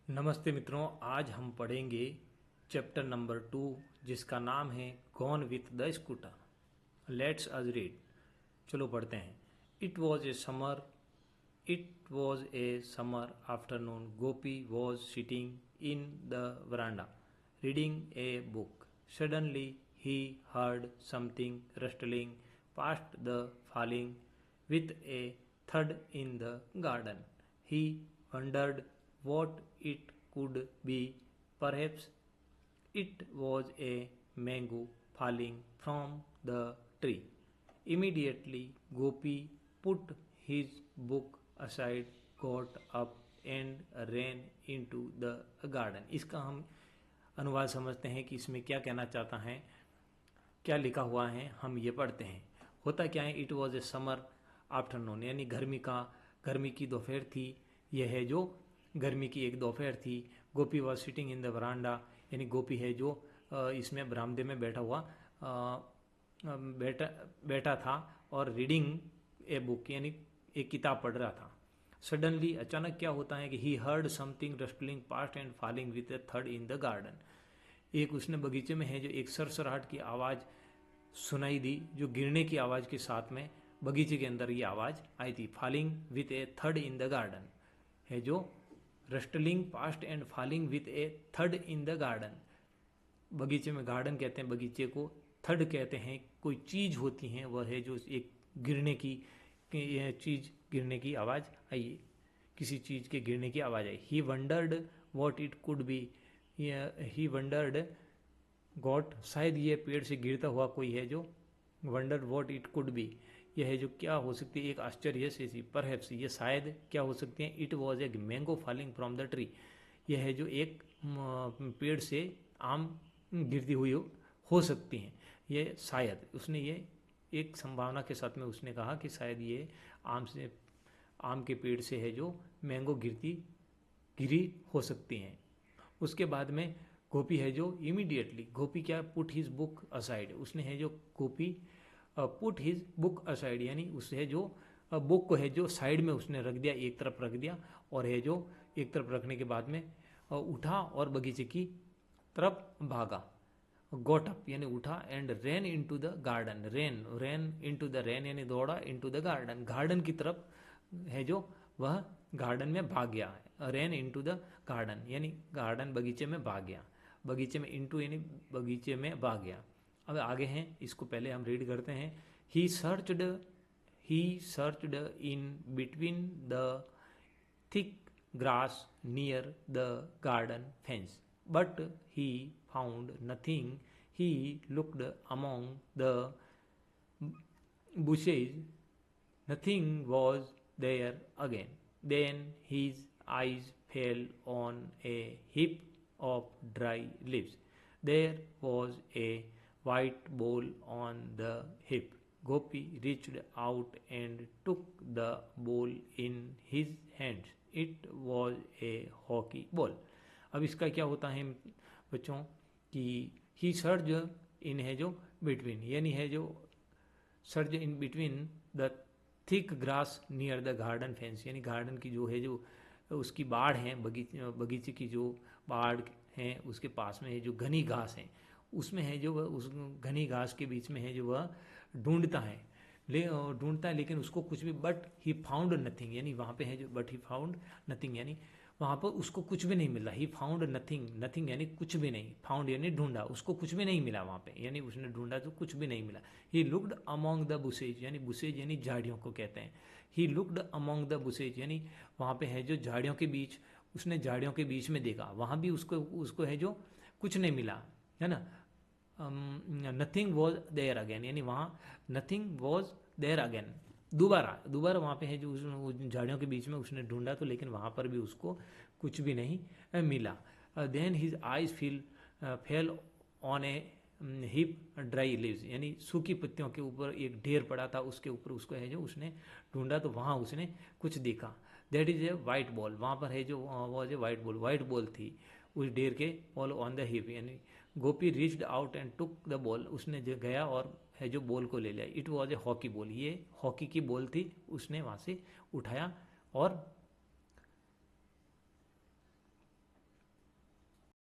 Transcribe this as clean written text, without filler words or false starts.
नमस्ते मित्रों, आज हम पढ़ेंगे चैप्टर नंबर 2 जिसका नाम है gone with the scooter. Let's us read. चलो पढ़ते हैं। It was a summer afternoon. Gopi was sitting in the veranda reading a book. Suddenly he heard something rustling past the falling with a thud in the garden. He wondered what it could be. Perhaps it was a mango falling from the tree. Immediately, Gopi put his book aside, got up, and ran into the garden. इसका हम अनुवाद समझते हैं कि इसमें क्या कहना चाहता है, क्या लिखा हुआ है। हम ये पढ़ते हैं। होता क्या है, it was a summer afternoon, यानी गर्मी की दोपहर थी। यह है जो गर्मी की एक दोपहर थी। Gopi was sitting in the veranda, यानी गोपी है जो इसमें बरामदे में बैठा था और रीडिंग ए बुक, यानी एक किताब पढ़ रहा था। सडनली, अचानक क्या होता है कि he heard something rustling past and falling with a थर्ड इन द गार्डन। एक उसने बगीचे में है जो एक सरसराहट की आवाज़ सुनाई दी, जो गिरने की आवाज़ के साथ में बगीचे के अंदर ये आवाज़ आई थी। फॉलिंग विथ ए थर्ड इन द गार्डन है जो rustling past and falling with a थर्ड इन द गार्डन। बगीचे में गार्डन कहते हैं बगीचे को, थर्ड कहते हैं कोई चीज़ होती है वह है जो एक गिरने की, यह चीज़ गिरने की आवाज़ आई, किसी चीज़ के गिरने की आवाज़ आई। He wondered what it could be. He wondered got, शायद ये पेड़ से गिरता हुआ कोई है जो wonder what it could be, यह है जो क्या हो सकती है, एक आश्चर्य से सी। परहैप्स, ये शायद क्या हो सकती है। It was a mango falling from the tree, यह है जो एक पेड़ से आम गिरती हुई हो सकती हैं। ये शायद उसने ये एक संभावना के साथ में उसने कहा कि शायद ये आम के पेड़ से है जो मैंगो गिरी हो सकती हैं। उसके बाद में गोपी है जो इमीडिएटली, गोपी क्या, पुट हिज बुक असाइड, उसने है जो गोपी पुट हिज बुक असाइड, यानी उसने जो बुक को है जो साइड में उसने रख दिया, एक तरफ रख दिया, और है जो एक तरफ रखने के बाद में उठा और बगीचे की तरफ भागा। गॉट अप यानी उठा, and rain into the garden. Rain into the rain यानी दौड़ा, इनटू द गार्डन गार्डन की तरफ है जो वह गार्डन में भाग गया है। रेन इनटू द गार्डन यानी गार्डन बगीचे में भाग गया, बगीचे में इनटू यानी बगीचे में भाग गया। अब आगे हैं, इसको पहले हम रीड करते हैं। He searched in between the thick grass near the garden fence, but he found nothing. He looked among the bushes, nothing was there again. Then his eyes fell on a heap of dry leaves. There was a white ball on the heap. Gopi reached out and took the ball in his hands. It was a hockey ball. अब इसका क्या होता है बच्चों कि ही surge इन है जो between, यानी है जो surge in between the thick grass near the garden fence, यानी गार्डन की जो है जो उसकी बाढ़ है, बगीचे की जो बाढ़ है उसके पास में है जो घनी घास है, उसमें है जो वह उस घनी घास के बीच में है जो वह ढूंढता है लेकिन उसको कुछ भी, बट ही फाउंड नथिंग, यानी वहाँ पे है जो बट ही फाउंड नथिंग, यानी वहाँ पर उसको कुछ भी नहीं मिला। ही फाउंड नथिंग यानी कुछ भी नहीं, फाउंड यानी ढूंढा, उसको कुछ भी नहीं मिला वहाँ पे, यानी उसने ढूंढा तो कुछ भी नहीं मिला। ही लुक्ड अमॉन्ग द बुसेज, यानी बुसेज यानी झाड़ियों को कहते हैं। ही लुक्ड अमॉन्ग द बुसेज यानी वहाँ पे है जो झाड़ियों के बीच, उसने झाड़ियों के बीच में देखा, वहाँ भी उसको है जो कुछ नहीं मिला, है ना। नथिंग वॉज देयर अगेन, यानी वहाँ नथिंग वॉज देयर अगेन, दोबारा वहाँ पे है जो झाड़ियों के बीच में उसने ढूंढा तो, लेकिन वहाँ पर भी उसको कुछ भी नहीं मिला। Then his eyes fell on a heap dry leaves, यानी सूखी पत्तियों के ऊपर एक ढेर पड़ा था, उसके ऊपर उसको है जो उसने ढूंढा तो वहाँ उसने कुछ देखा। That is a white ball, वहाँ पर है जो वॉज ए वाइट बॉल थी उस ढेर के, बॉल ऑन द हिप, यानी Gopi reached out and took the ball, उसने जो गया और है जो बॉल को ले लिया। It was A hockey ball, ये हॉकी की बॉल थी, उसने वहाँ से उठाया और